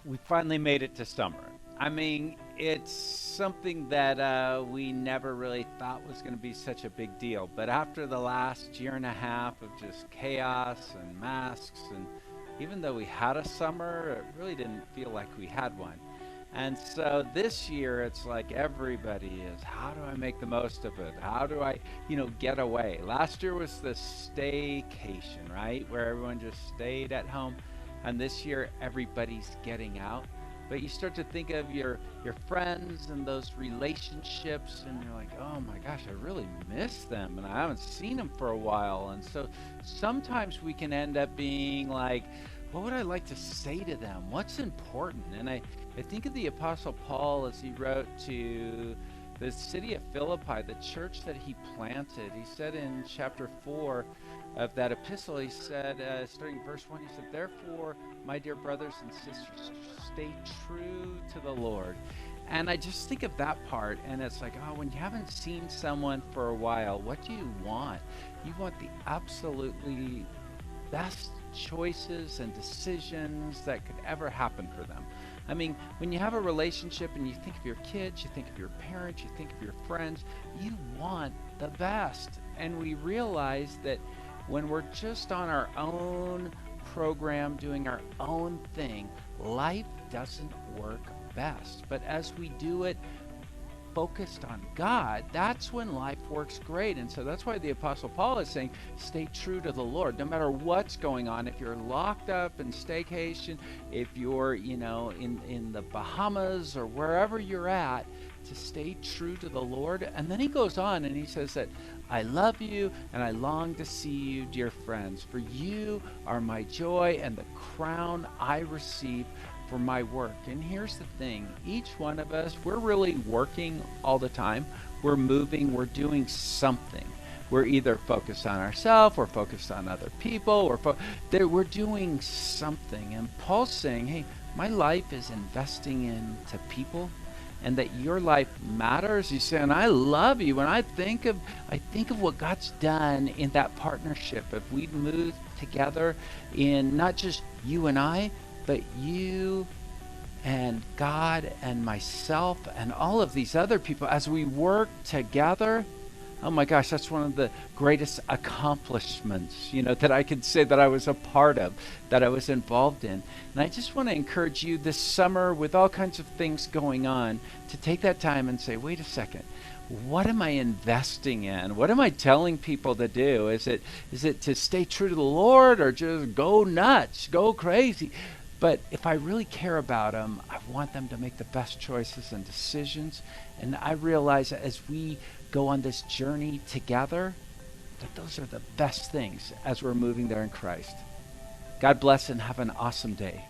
We finally made it to summer. I mean, it's something that we never really thought was going to be such a big deal. But after the last year and a half of just chaos and masks, and even though we had a summer, it really didn't feel like we had one. And so this year, it's like everybody is, how do I make the most of it? How do I get away? Last year was the staycation, right? Where everyone just stayed at home. And this year, everybody's getting out. But you start to think of your friends and those relationships, and you're like, oh my gosh, I really miss them, and I haven't seen them for a while. And so sometimes we can end up being like, what would I like to say to them? What's important? And I think of the Apostle Paul as he wrote to the city of Philippi, the church that he planted. He said in chapter 4 of that epistle, he said, starting verse 1, he said, therefore, my dear brothers and sisters, stay true to the Lord. And I just think of that part, and it's like, oh, when you haven't seen someone for a while, what do you want? You want the absolutely best choices and decisions that could ever happen for them. I mean, when you have a relationship and you think of your kids, you think of your parents, you think of your friends, you want the best. And we realize that when we're just on our own program, doing our own thing, life doesn't work best. But as we do it focused on God, that's when life works great. And so that's why the Apostle Paul is saying, stay true to the Lord, no matter what's going on. If you're locked up in staycation, if you're, in the Bahamas or wherever you're at, to stay true to the Lord. And then he goes on and he says that I love you and I long to see you, dear friends, for you are my joy and the crown I receive for my work. And here's the thing, each one of us, we're really working all the time. We're moving, we're doing something. We're either focused on ourselves, we're focused on other people, we're doing something. And Paul's saying, hey, my life is investing into people, and that your life matters. He's saying, I love you. When I think of what God's done in that partnership. If we've moved together in not just you and I, but you and God and myself and all of these other people, as we work together, oh my gosh, that's one of the greatest accomplishments, that I could say that I was a part of, that I was involved in. And I just want to encourage you this summer, with all kinds of things going on, to take that time and say, wait a second, what am I investing in? What am I telling people to do? Is it to stay true to the Lord, or just go nuts, go crazy? But if I really care about them, I want them to make the best choices and decisions. And I realize that as we go on this journey together, that those are the best things as we're moving there in Christ. God bless and have an awesome day.